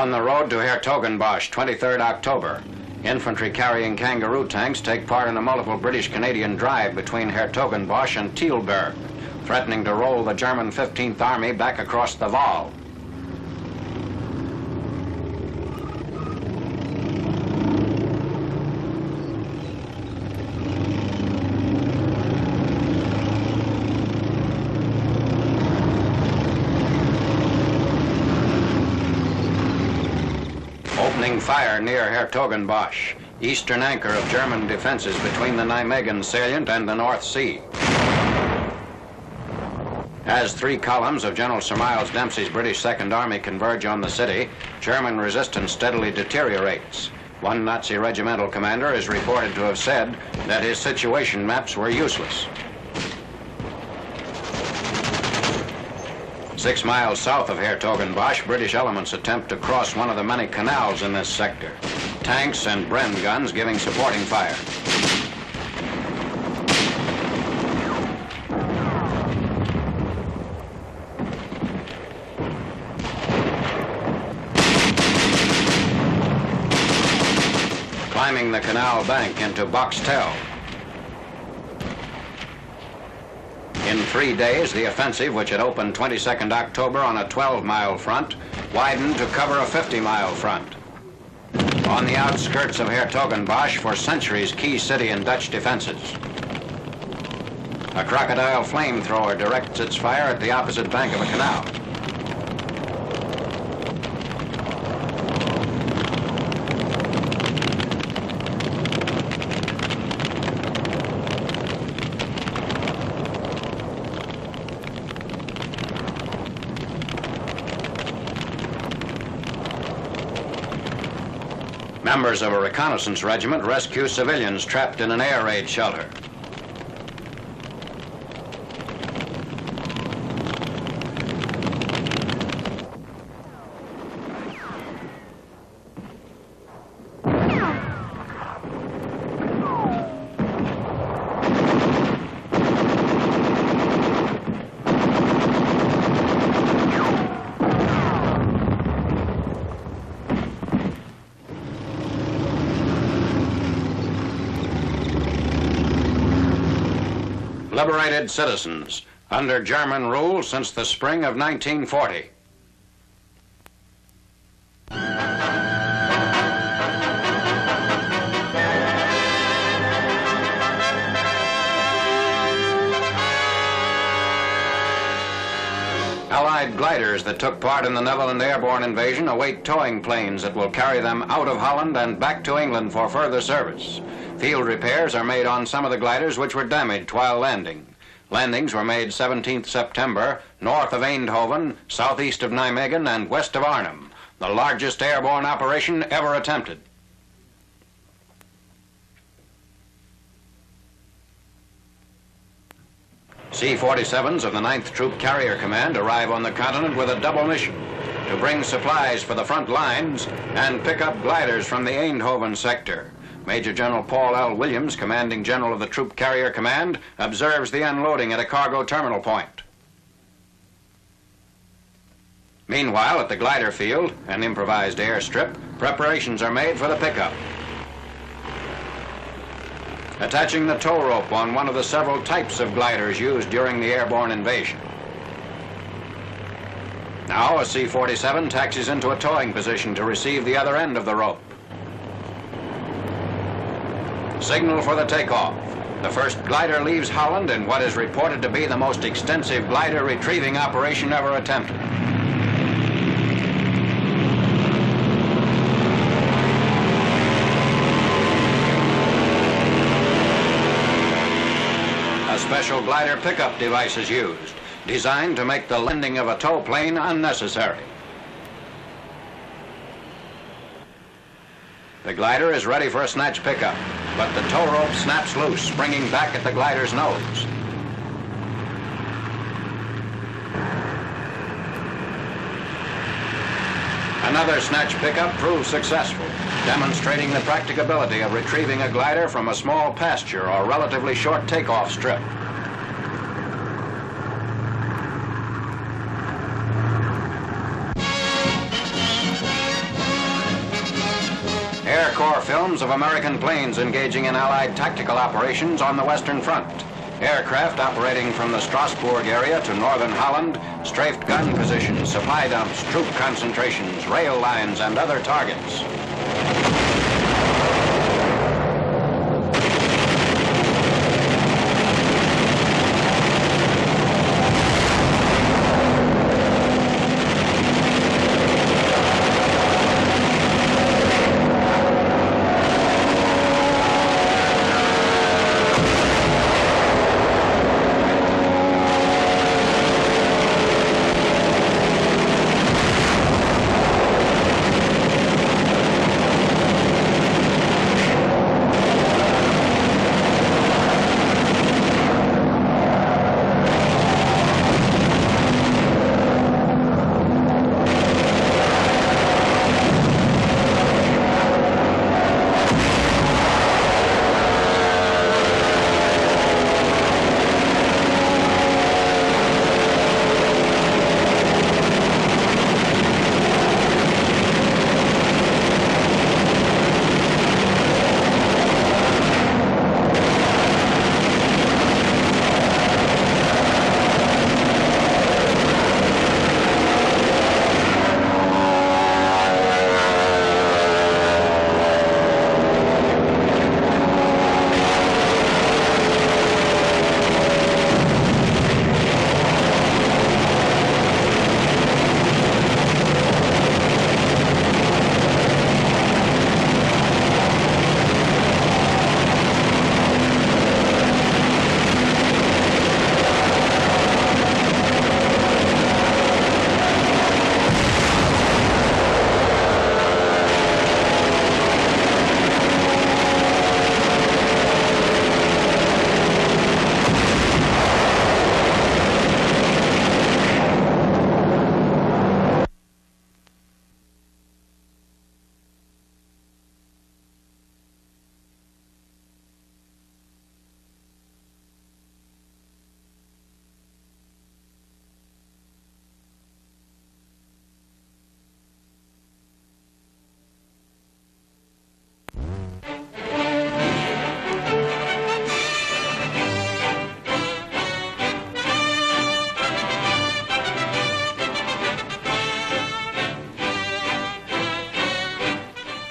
On the road to Hertogenbosch, 23rd October, infantry carrying Kangaroo tanks take part in a multiple British-Canadian drive between Hertogenbosch and Tilburg, threatening to roll the German 15th Army back across the Waal. Opening fire near Hertogenbosch, eastern anchor of German defenses between the Nijmegen salient and the North Sea. As three columns of General Sir Miles Dempsey's British Second Army converge on the city, German resistance steadily deteriorates. One Nazi regimental commander is reported to have said that his situation maps were useless. 6 miles south of Hertogenbosch, British elements attempt to cross one of the many canals in this sector. Tanks and Bren guns giving supporting fire. Climbing the canal bank into Boxtel. In 3 days, the offensive, which had opened 22nd October on a 12-mile front, widened to cover a 50-mile front. On the outskirts of Hertogenbosch, for centuries, key city and Dutch defenses. A crocodile flamethrower directs its fire at the opposite bank of a canal. Members of a reconnaissance regiment rescue civilians trapped in an air raid shelter. Liberated citizens, under German rule since the spring of 1940. Allied gliders that took part in the Netherlands airborne invasion await towing planes that will carry them out of Holland and back to England for further service. Field repairs are made on some of the gliders which were damaged while landing. Landings were made 17th September, north of Eindhoven, southeast of Nijmegen, and west of Arnhem, the largest airborne operation ever attempted. C-47s of the 9th Troop Carrier Command arrive on the continent with a double mission: to bring supplies for the front lines and pick up gliders from the Eindhoven sector. Major General Paul L. Williams, commanding general of the Troop Carrier Command, observes the unloading at a cargo terminal point. Meanwhile, at the glider field, an improvised airstrip, preparations are made for the pickup. Attaching the tow rope on one of the several types of gliders used during the airborne invasion. Now a C-47 taxis into a towing position to receive the other end of the rope. Signal for the takeoff. The first glider leaves Holland in what is reported to be the most extensive glider retrieving operation ever attempted. A special glider pickup device is used, designed to make the landing of a tow plane unnecessary. The glider is ready for a snatch pickup, but the tow rope snaps loose, springing back at the glider's nose. Another snatch pickup proves successful, demonstrating the practicability of retrieving a glider from a small pasture or relatively short takeoff strip. Corps films of American planes engaging in Allied tactical operations on the Western Front. Aircraft operating from the Strasbourg area to northern Holland strafed gun positions, supply dumps, troop concentrations, rail lines, and other targets.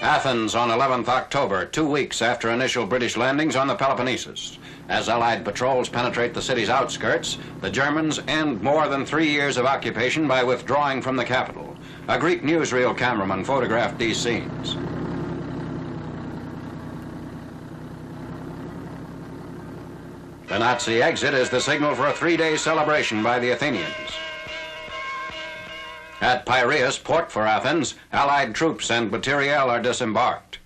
Athens on 11th October, 2 weeks after initial British landings on the Peloponnesus. As Allied patrols penetrate the city's outskirts, the Germans end more than 3 years of occupation by withdrawing from the capital. A Greek newsreel cameraman photographed these scenes. The Nazi exit is the signal for a 3-day celebration by the Athenians. At Piraeus, port for Athens, Allied troops and materiel are disembarked.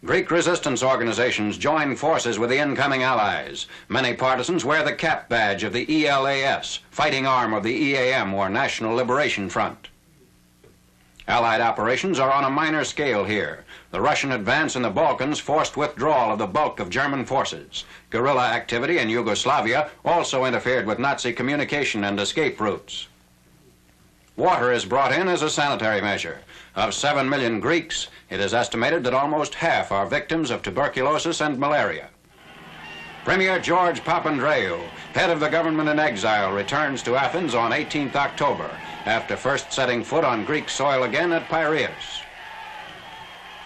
Greek resistance organizations join forces with the incoming Allies. Many partisans wear the cap badge of the ELAS, fighting arm of the EAM, or National Liberation Front. Allied operations are on a minor scale here. The Russian advance in the Balkans forced withdrawal of the bulk of German forces. Guerrilla activity in Yugoslavia also interfered with Nazi communication and escape routes. Water is brought in as a sanitary measure. Of 7 million Greeks, it is estimated that almost half are victims of tuberculosis and malaria. Premier George Papandreou, head of the government in exile, returns to Athens on 18th October after first setting foot on Greek soil again at Piraeus.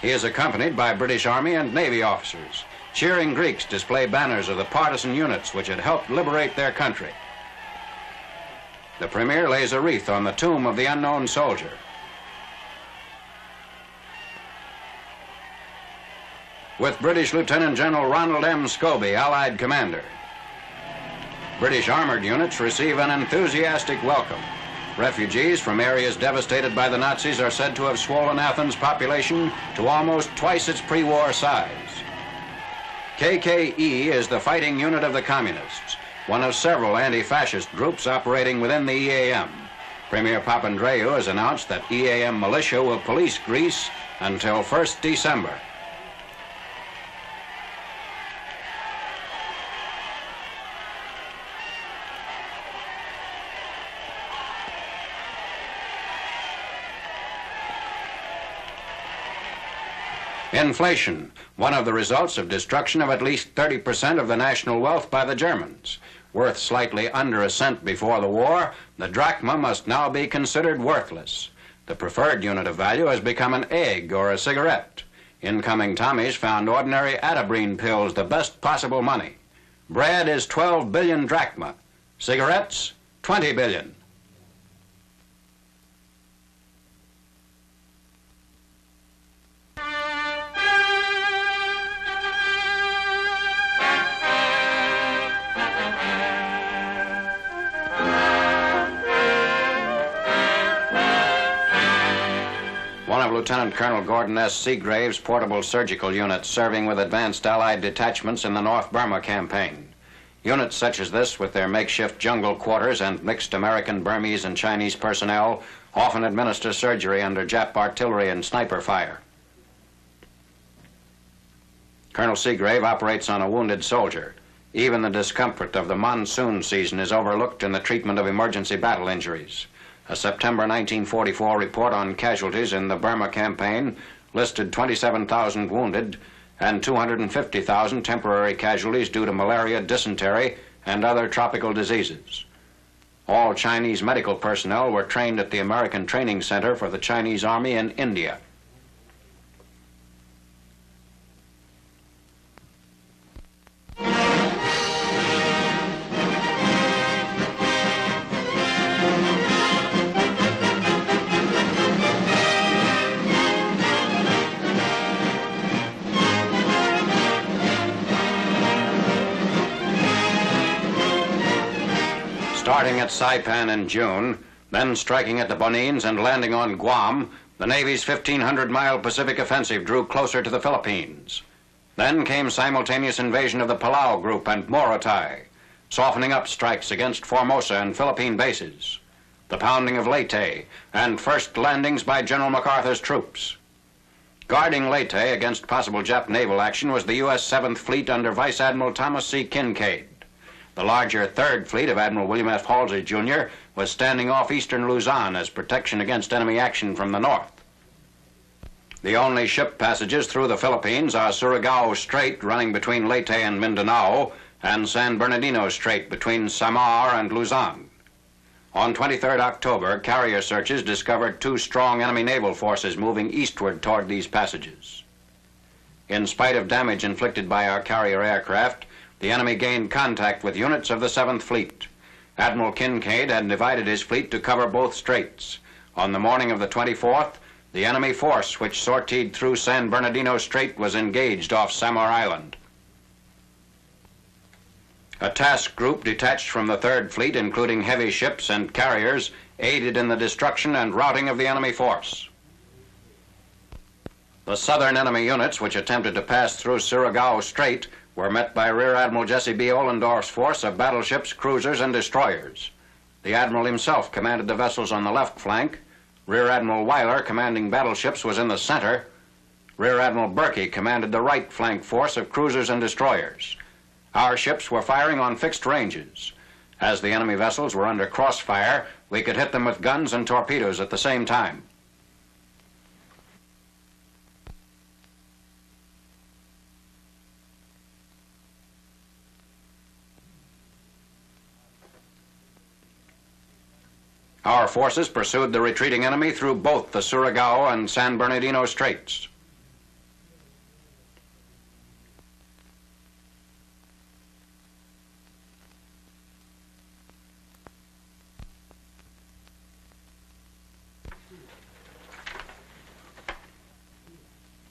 He is accompanied by British Army and Navy officers. Cheering Greeks display banners of the partisan units which had helped liberate their country. The premier lays a wreath on the tomb of the unknown soldier. With British Lieutenant General Ronald M. Scobie, Allied commander. British armored units receive an enthusiastic welcome. Refugees from areas devastated by the Nazis are said to have swollen Athens' population to almost twice its pre-war size. KKE is the fighting unit of the Communists, one of several anti-fascist groups operating within the EAM. Premier Papandreou has announced that EAM militia will police Greece until 1st December. Inflation, one of the results of destruction of at least 30% of the national wealth by the Germans. Worth slightly under a cent before the war, the drachma must now be considered worthless. The preferred unit of value has become an egg or a cigarette. Incoming Tommies found ordinary Atabrine pills the best possible money. Bread is 12 billion drachma. Cigarettes, 20 billion. One of Lieutenant Colonel Gordon S. Seagrave's portable surgical units serving with advanced Allied detachments in the North Burma campaign. Units such as this, with their makeshift jungle quarters and mixed American, Burmese, and Chinese personnel, often administer surgery under Jap artillery and sniper fire. Colonel Seagrave operates on a wounded soldier. Even the discomfort of the monsoon season is overlooked in the treatment of emergency battle injuries. A September 1944 report on casualties in the Burma campaign listed 27,000 wounded and 250,000 temporary casualties due to malaria, dysentery, and other tropical diseases. All Chinese medical personnel were trained at the American Training Center for the Chinese Army in India. Starting at Saipan in June, then striking at the Bonines and landing on Guam, the Navy's 1,500-mile Pacific offensive drew closer to the Philippines. Then came simultaneous invasion of the Palau Group and Morotai, softening up strikes against Formosa and Philippine bases, the pounding of Leyte, and first landings by General MacArthur's troops. Guarding Leyte against possible Jap naval action was the U.S. 7th Fleet under Vice Admiral Thomas C. Kincaid. The larger 3rd Fleet of Admiral William F. Halsey, Jr. was standing off eastern Luzon as protection against enemy action from the north. The only ship passages through the Philippines are Surigao Strait, running between Leyte and Mindanao, and San Bernardino Strait between Samar and Luzon. On 23rd October, carrier searches discovered 2 strong enemy naval forces moving eastward toward these passages. In spite of damage inflicted by our carrier aircraft, the enemy gained contact with units of the 7th Fleet. Admiral Kincaid had divided his fleet to cover both straits. On the morning of the 24th, the enemy force which sortied through San Bernardino Strait was engaged off Samar Island. A task group detached from the 3rd Fleet, including heavy ships and carriers, aided in the destruction and routing of the enemy force. The southern enemy units, which attempted to pass through Surigao Strait, were met by Rear Admiral Jesse B. Ollendorf's force of battleships, cruisers, and destroyers. The Admiral himself commanded the vessels on the left flank. Rear Admiral Weiler, commanding battleships, was in the center. Rear Admiral Berkey commanded the right flank force of cruisers and destroyers. Our ships were firing on fixed ranges. As the enemy vessels were under crossfire, we could hit them with guns and torpedoes at the same time. Our forces pursued the retreating enemy through both the Surigao and San Bernardino Straits.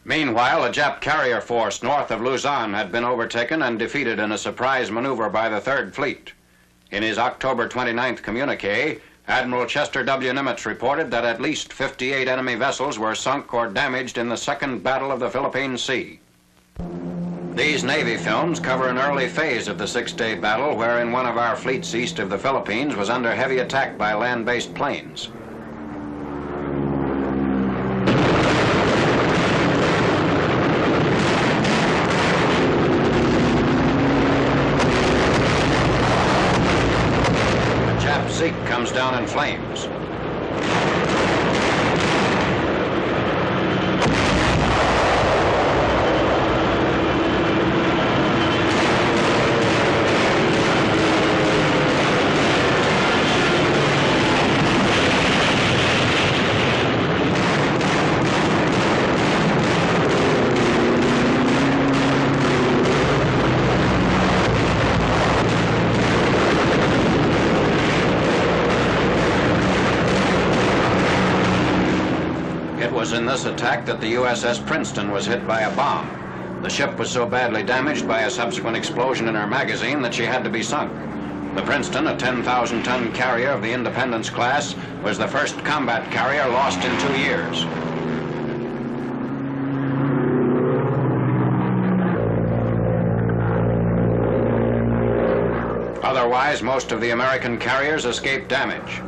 Meanwhile, a Jap carrier force north of Luzon had been overtaken and defeated in a surprise maneuver by the 3rd Fleet. In his October 29th communique, Admiral Chester W. Nimitz reported that at least 58 enemy vessels were sunk or damaged in the Second Battle of the Philippine Sea. These Navy films cover an early phase of the 6-day battle wherein one of our fleets east of the Philippines was under heavy attack by land-based planes. Zeke comes down in flames. was in this attack that the USS Princeton was hit by a bomb. The ship was so badly damaged by a subsequent explosion in her magazine that she had to be sunk. The Princeton, a 10,000-ton carrier of the Independence class, was the first combat carrier lost in 2 years. Otherwise, most of the American carriers escaped damage.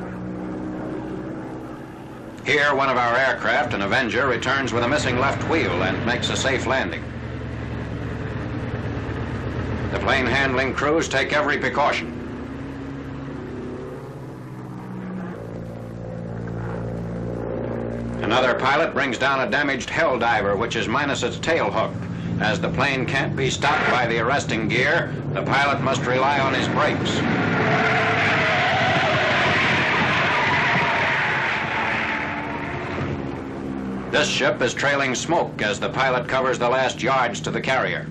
Here, one of our aircraft, an Avenger, returns with a missing left wheel and makes a safe landing. The plane handling crews take every precaution. Another pilot brings down a damaged Hell Diver, which is minus its tail hook. As the plane can't be stopped by the arresting gear, the pilot must rely on his brakes. This ship is trailing smoke as the pilot covers the last yards to the carrier.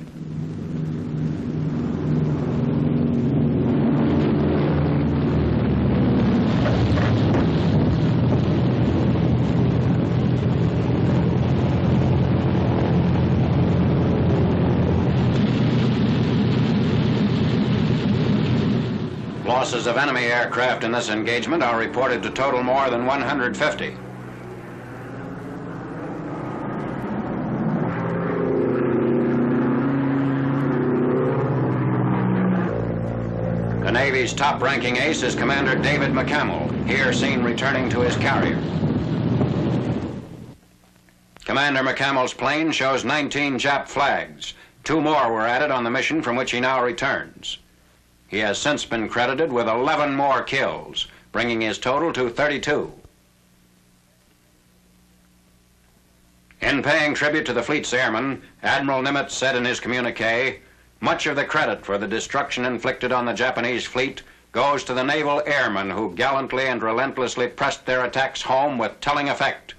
Losses of enemy aircraft in this engagement are reported to total more than 150. The Navy's top-ranking ace is Commander David McCamel, here seen returning to his carrier. Commander McCamel's plane shows 19 Jap flags. 2 more were added on the mission from which he now returns. He has since been credited with 11 more kills, bringing his total to 32. In paying tribute to the fleet's airmen, Admiral Nimitz said in his communique, "Much of the credit for the destruction inflicted on the Japanese fleet goes to the naval airmen who gallantly and relentlessly pressed their attacks home with telling effect."